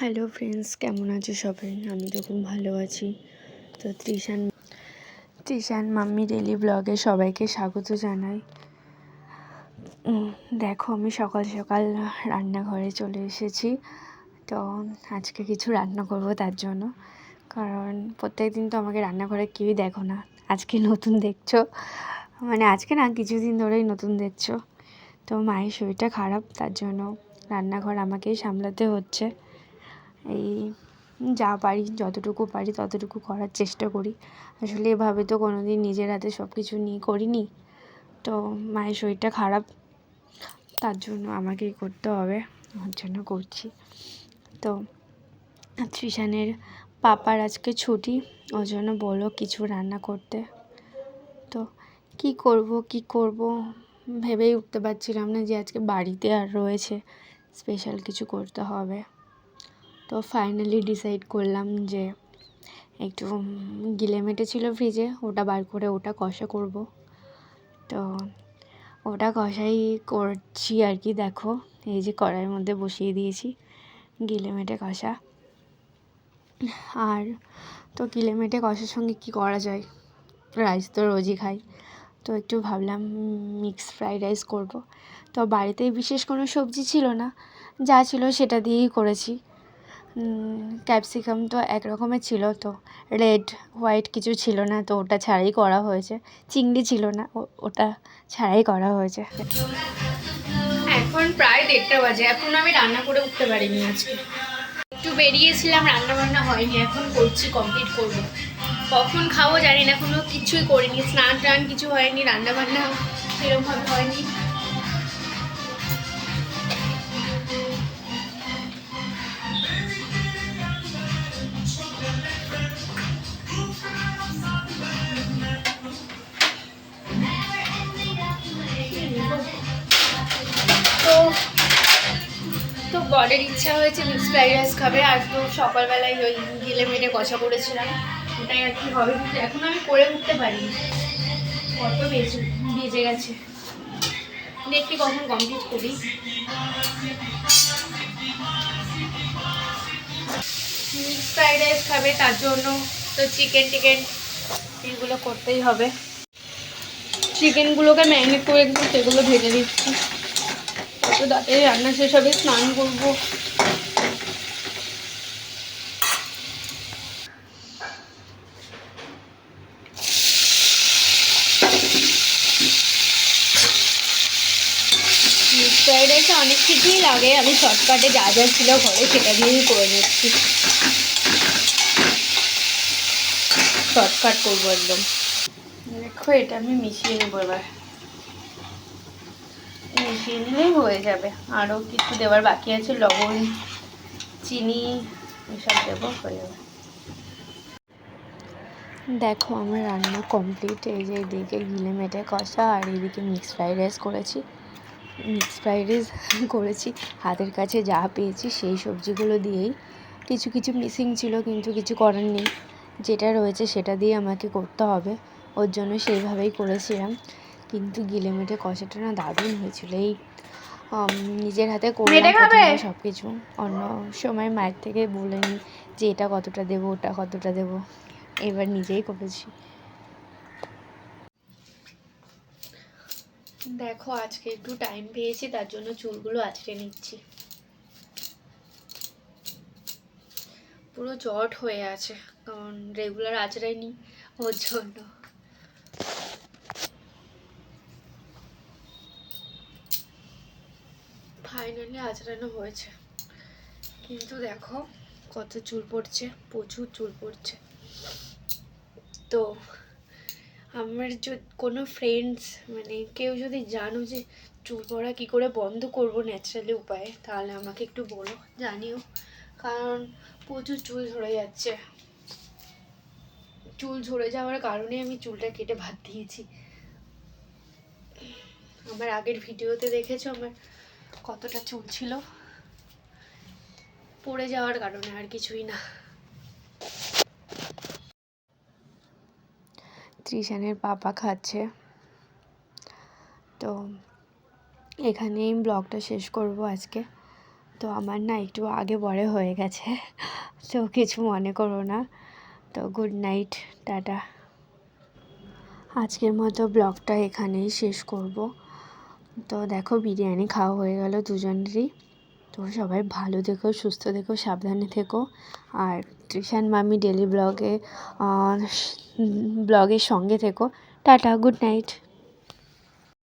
Hello friends, কেমন আছো সবাই? আমি তো খুব ভালো আছি। তো তৃষান মাম্মি ডেলি ব্লগে সবাইকে স্বাগত জানাই। দেখো, আমি সকাল সকাল রান্নাঘরে চলে এসেছি। তো আজকে কিছু রান্না করব তার জন্য, কারণ প্রত্যেক দিন তো আমাকে রান্নাঘরে কেউই দেখো না। আজকে নতুন দেখছো, মানে আজকে না, কিছুদিন ধরেই নতুন দেখছো। তো মায়ের শরীরটা খারাপ, তার জন্য রান্নাঘর আমাকেই সামলাতে হচ্ছে। এই যা পারি, যতটুকু পারি ততটুকু করার চেষ্টা করি। আসলে এভাবে তো কোনো দিন নিজের হাতে সব কিছু নিয়ে করিনি। তো মায়ের শরীরটা খারাপ, তার জন্য আমাকেই করতে হবে, ওর জন্য করছি। তো তৃষানের পাপার আজকে ছুটি, ওর জন্য বললো কিছু রান্না করতে। তো কি করব ভেবেই উঠতে পারছিলাম না যে আজকে বাড়িতে আর রয়েছে, স্পেশাল কিছু করতে হবে। তো ফাইনালি ডিসাইড করলাম যে একটু গিলে মেটে ছিল ফ্রিজে, ওটা বার করে ওটা কষা করব। তো ওটা কষাই করছি আর কি। দেখো, এই যে কড়াইয়ের মধ্যে বসিয়ে দিয়েছি গিলে মেটে কষা। আর তো গিলে মেটে কষার সঙ্গে কি করা যায়, রাইস তো রোজই খাই, তো একটু ভাবলাম মিক্স ফ্রাইড রাইস করব। তো বাড়িতে বিশেষ কোনো সবজি ছিল না, যা ছিল সেটা দিয়েই করেছি। ক্যাপসিকাম তো এক রকমের ছিল, তো রেড হোয়াইট কিছু ছিল না, তো ওটা ছাড়াই করা হয়েছে। চিংড়ি ছিল না, ওটা ছাড়াই করা হয়েছে। এখন প্রায় 1:30 বাজে, এখন আমি রান্না করে উঠতে পারিনি। আজকে একটু বেরিয়েছিলাম, রান্না বান্না হয়নি, এখন করছি, কমপ্লিট করব। কখন খাবো জানি না, এখনো কিছুই করিনি, স্নান টান কিছু হয়নি, রান্না বান্না সেরকমভাবে হয়নি। তো বরের ইচ্ছা হয়েছে মিক্স ফ্রাইড রাইস খাবে, আর তো সকালবেলায় ওই গিলে মেটে কষা করেছিলাম, ওটাই আর কি হবে। কিন্তু এখন আমি করে উঠতে পারিনি, কত বেজে গেছে, দেখি কখন কমপ্লিট করি। মিক্স ফ্রাইড রাইস খাবে, তার জন্য তো চিকেন এগুলো করতেই হবে। চিকেনগুলোকে ম্যারিনেট করে একটু সেগুলো ভেজে দিচ্ছি, তো তাতে রান্না শেষ হবে, স্নান করবো। মিক্স ফ্রাইড রাইসে অনেক কিছুই লাগে, আমি শর্টকাটে যা যা ছিল ঘরে সেটা দিয়েই করে নিচ্ছি, শর্টকাট করবো একদম। দেখো, এটা আমি মিশিয়ে নেবো, এবার মিশিয়ে নিলেই হয়ে যাবে। আরও কিছু দেওয়ার বাকি আছে, লবণ, চিনি এসব দেবো, হয়ে যাবে। দেখো, আমার রান্না কমপ্লিট। এই যে এদিকে গিলে মেটে কষা, আর এদিকে মিক্স ফ্রাইড রাইস করেছি। হাতের কাছে যা পেয়েছি সেই সবজিগুলো দিয়েই, কিছু কিছু মিসিং ছিল, কিন্তু কিছু করার নেই, যেটা রয়েছে সেটা দিয়ে আমাকে করতে হবে, ওর জন্য সেইভাবেই করেছিলাম। কিন্তু গিলে মেটে কষাটা না দারুণ হয়েছিল। এই নিজের হাতে করলাম প্রথমবার সব কিছু, অন্য সময় মায়ের থেকে বলে নিই যে এটা কতটা দেবো, ওটা কতটা দেবো, এবার নিজেই করেছি। দেখো, আজকে একটু টাইম পেয়েছি, তার জন্য চুলগুলো আঁচড়ে নিচ্ছি, পুরো জট হয়ে আছে, কারণ রেগুলার আঁচড়াইনি, ওর জন্য। ফাইনালি আঁচড়ানো হয়েছে, কিন্তু দেখো কত চুল পড়ছে, প্রচুর চুল পড়ছে। তো আমার কোনো ফ্রেন্ডস, মানে কেউ যদি জানো যে চুল পড়া কী করে বন্ধ করবো ন্যাচারালি উপায়ে, তাহলে আমাকে একটু বলো, জানিও, কারণ প্রচুর চুল ঝরে যাচ্ছে। চুল ঝরে যাওয়ার কারণে আমি চুলটা কেটে বাদ দিয়েছি। আমার আগের ভিডিওতে দেখেছো আমার কতটা চুল ছিল, পড়ে যাওয়ার কারণে, আর কিছুই না। তৃষানের পাপা খাচ্ছে। তো এখানেই ব্লগটা শেষ করব আজকে। তো আমার না একটু আগে পরে হয়ে গেছে, তো কিছু মনে করো না। তো গুড নাইট, টাটা। আজকের মতো ব্লগটা এখানেই শেষ করব। তো দেখো বিরিয়ানি খাওয়া হয়ে গেল দুজনেরই। তো সবাই ভালো থেকো, সুস্থ থেকো, সাবধানে থেকো। আর তৃষান মামি ডেলি ব্লগের সঙ্গে থেকো। Tata, good night.